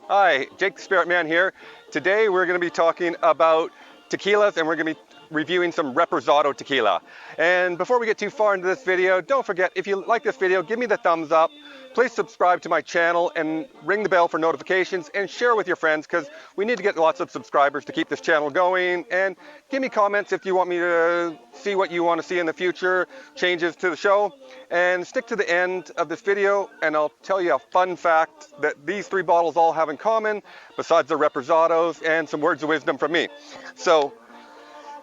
Hi, Jake the Spirit Man here. Today we're going to be talking about tequilas and we're going to be reviewing some Reposado tequila. And before we get too far into this video, don't forget, if you like this video, give me the thumbs up. Please subscribe to my channel and ring the bell for notifications and share with your friends because we need to get lots of subscribers to keep this channel going. And give me comments if you want me to see what you want to see in the future, changes to the show. And stick to the end of this video and I'll tell you a fun fact that these three bottles all have in common, besides the Reposados and some words of wisdom from me. So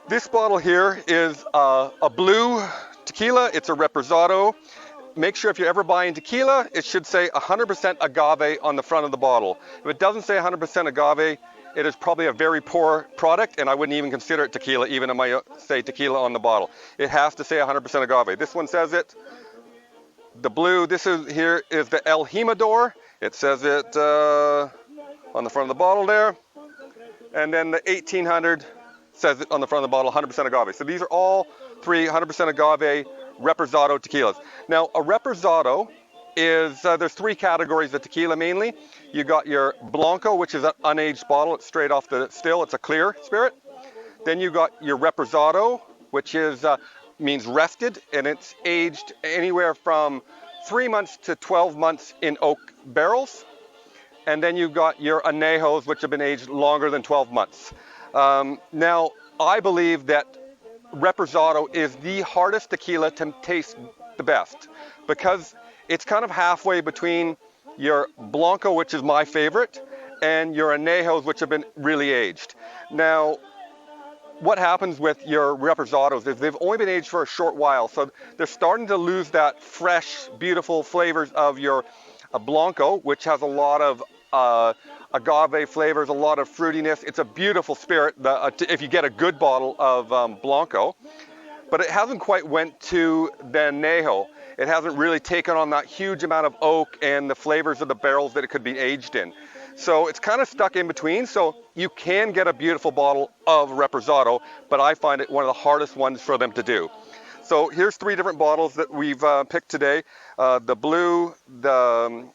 this bottle here is a blue tequila. It's a Reposado. Make sure if you're ever buying tequila, it should say 100% agave on the front of the bottle. If it doesn't say 100% agave, it is probably a very poor product, and I wouldn't even consider it tequila, even if it might say tequila on the bottle. It has to say 100% agave. This one says it. The blue, here is the El Jimador. It says it on the front of the bottle there. And then the 1800 says it on the front of the bottle, 100% agave. So these are all three 100% agave Reposado tequilas. Now, a Reposado is, there's three categories of tequila mainly. You got your Blanco, which is an unaged bottle. It's straight off the still. It's a clear spirit. Then you got your Reposado, which is means rested, and it's aged anywhere from 3 months to 12 months in oak barrels. And then you've got your Añejos, which have been aged longer than 12 months. Now, I believe that Reposado is the hardest tequila to taste the best because it's kind of halfway between your Blanco, which is my favorite, and your Añejos, which have been really aged. Now, what happens with your Reposados is they've only been aged for a short while, so they're starting to lose that fresh, beautiful flavors of your Blanco, which has a lot of agave flavors, a lot of fruitiness. It's a beautiful spirit if you get a good bottle of Blanco, but it hasn't quite went to the Añejo. It hasn't really taken on that huge amount of oak and the flavors of the barrels that it could be aged in. So it's kind of stuck in between. So you can get a beautiful bottle of Reposado, but I find it one of the hardest ones for them to do. So here's three different bottles that we've picked today. The blue, the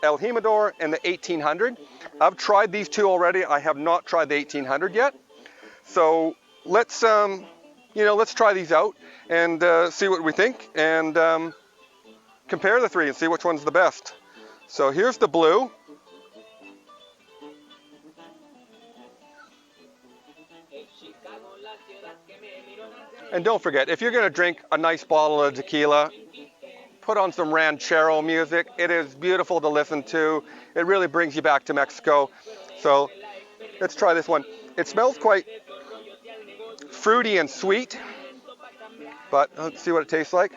El Jimador, and the 1800. I've tried these two already. I have not tried the 1800 yet. So let's try these out and see what we think and compare the three and see which one's the best. So here's the blue. And don't forget, if you're going to drink a nice bottle of tequila, put on some ranchero music. It is beautiful to listen to. It really brings you back to Mexico. So let's try this one. It smells quite fruity and sweet, but let's see what it tastes like.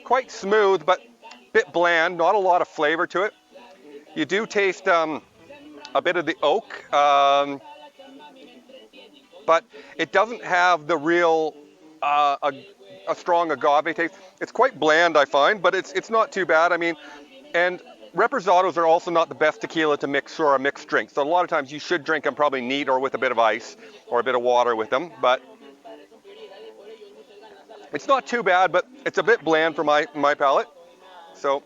Quite smooth, but a bit bland, not a lot of flavor to it. You do taste a bit of the oak, but it doesn't have the real a strong agave taste. It's quite bland, I find, but it's not too bad. I mean, and Reposados are also not the best tequila to mix for a mixed drink. So a lot of times you should drink them probably neat or with a bit of ice or a bit of water with them. But it's not too bad, but it's a bit bland for my palate. So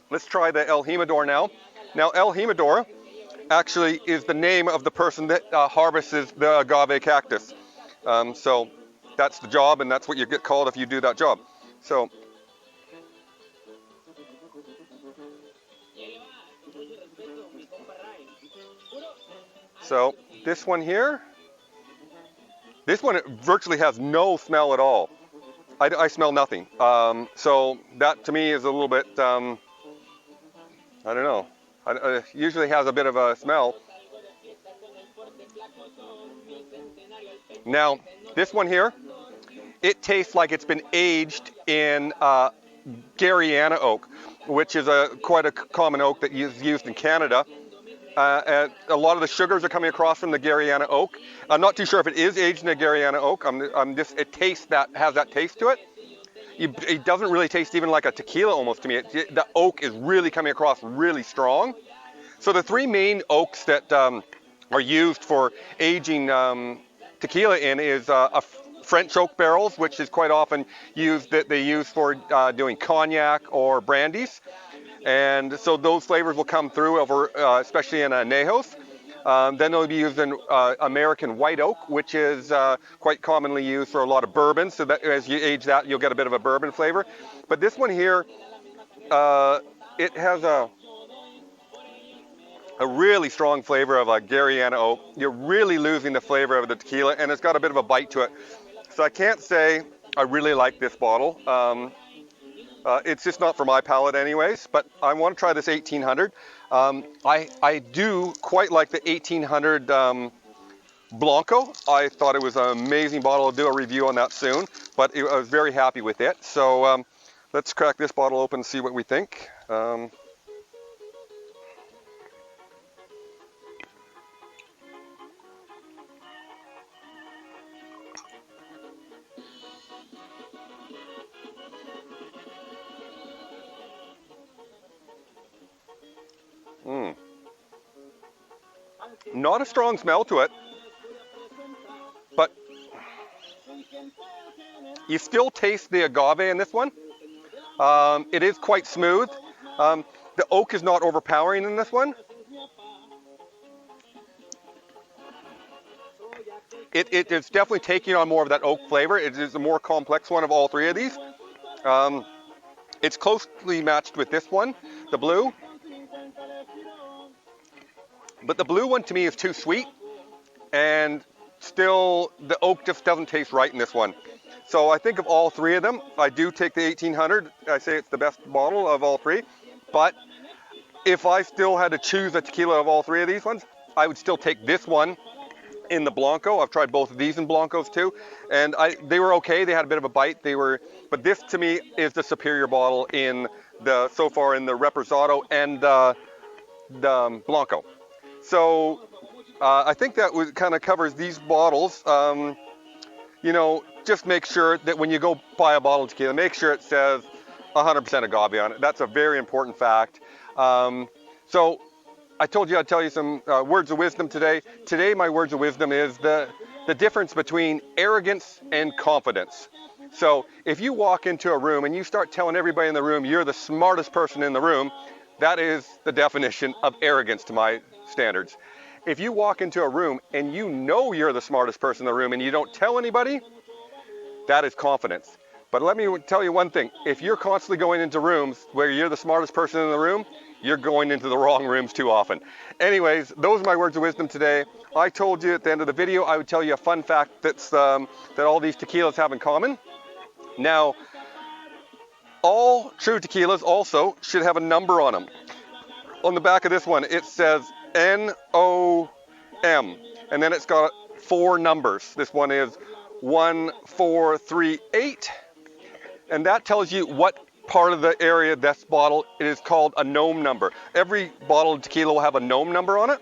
let's try the El Jimador now. Now, El Jimador actually is the name of the person that harvests the agave cactus. So that's the job, and that's what you get called if you do that job. So this one here, this one virtually has no smell at all. I smell nothing. So that to me is a little bit, I don't know. It usually has a bit of a smell. Now, this one here, it tastes like it's been aged in Gariana oak, which is quite a common oak that is used in Canada. And a lot of the sugars are coming across from the Gariana oak. I'm not too sure if it is aged in a Gariana oak. It tastes has that taste to it. It doesn't really taste even like a tequila almost to me. The oak is really coming across really strong. So the three main oaks that are used for aging tequila in is French oak barrels, which is quite often used, that they use for doing cognac or brandies. And so those flavors will come through over, especially in añejos. Then they'll be used in American white oak, which is quite commonly used for a lot of bourbons. So that as you age that, you'll get a bit of a bourbon flavor. But this one here, it has a really strong flavor of a Gariana oak. You're really losing the flavor of the tequila, and it's got a bit of a bite to it. So I can't say I really like this bottle. It's just not for my palate anyways, but I want to try this 1800. I do quite like the 1800 Blanco. I thought it was an amazing bottle. I'll do a review on that soon, but I was very happy with it. So let's crack this bottle open and see what we think. Not a strong smell to it, but you still taste the agave in this one. It is quite smooth. The oak is not overpowering in this one. It's definitely taking on more of that oak flavor. It is a more complex one of all three of these. It's closely matched with this one, the blue. But the blue one to me is too sweet, and still the oak just doesn't taste right in this one. So I think of all three of them, I do take the 1800. I say it's the best bottle of all three. But if I still had to choose a tequila of all three of these ones, I would still take this one in the Blanco. I've tried both of these in Blancos too, and they were okay. They had a bit of a bite. But this to me is the superior bottle so far in the Reposado and the Blanco. So I think that kind of covers these bottles. Just make sure that when you go buy a bottle of tequila, make sure it says 100% agave on it. That's a very important fact. So I told you I'd tell you some words of wisdom today. Today my words of wisdom is the difference between arrogance and confidence. So if you walk into a room and you start telling everybody in the room you're the smartest person in the room, that is the definition of arrogance to my standards. If you walk into a room and you know you're the smartest person in the room and you don't tell anybody, that is confidence. But let me tell you one thing. If you're constantly going into rooms where you're the smartest person in the room, you're going into the wrong rooms too often. Anyways, those are my words of wisdom today. I told you at the end of the video I would tell you a fun fact that all these tequilas have in common. Now, all true tequilas also should have a number on them. On the back of this one, it says N-O-M, and then it's got 4 numbers. This one is 1438, and that tells you what part of the area this bottle, it is called a NOM number. Every bottle of tequila will have a NOM number on it.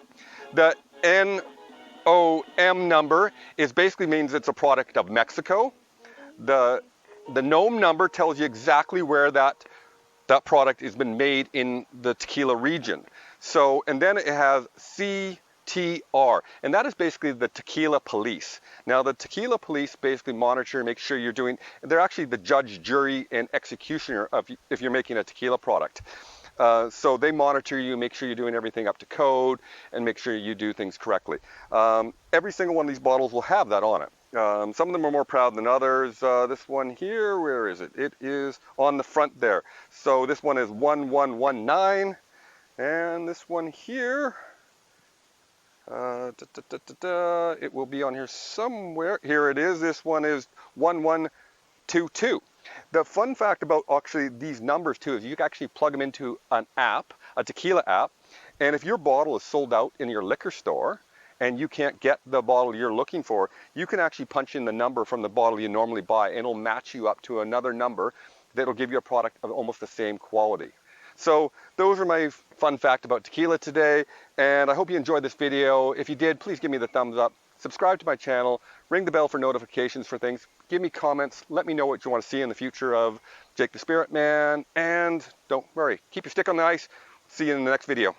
The N-O-M number basically means it's a product of Mexico. The NOM number tells you exactly where that product has been made in the tequila region. So, and then it has CTR, and that is basically the tequila police. Now, the tequila police basically monitor and make sure they're actually the judge, jury, and executioner if you're making a tequila product. So they monitor you, make sure you're doing everything up to code, and make sure you do things correctly. Every single one of these bottles will have that on it. Some of them are more proud than others. This one here, where is it? It is on the front there. So this one is 1119, and this one here, it will be on here somewhere. Here it is. This one is 1122. The fun fact about actually these numbers too is you can actually plug them into an app, a tequila app, and if your bottle is sold out in your liquor store and you can't get the bottle you're looking for, you can actually punch in the number from the bottle you normally buy, and it'll match you up to another number that'll give you a product of almost the same quality. So those are my fun fact about tequila today, and I hope you enjoyed this video. If you did, please give me the thumbs up. Subscribe to my channel, ring the bell for notifications for things, give me comments, let me know what you want to see in the future of Jake the Spirit Man, and don't worry, keep your stick on the ice. See you in the next video.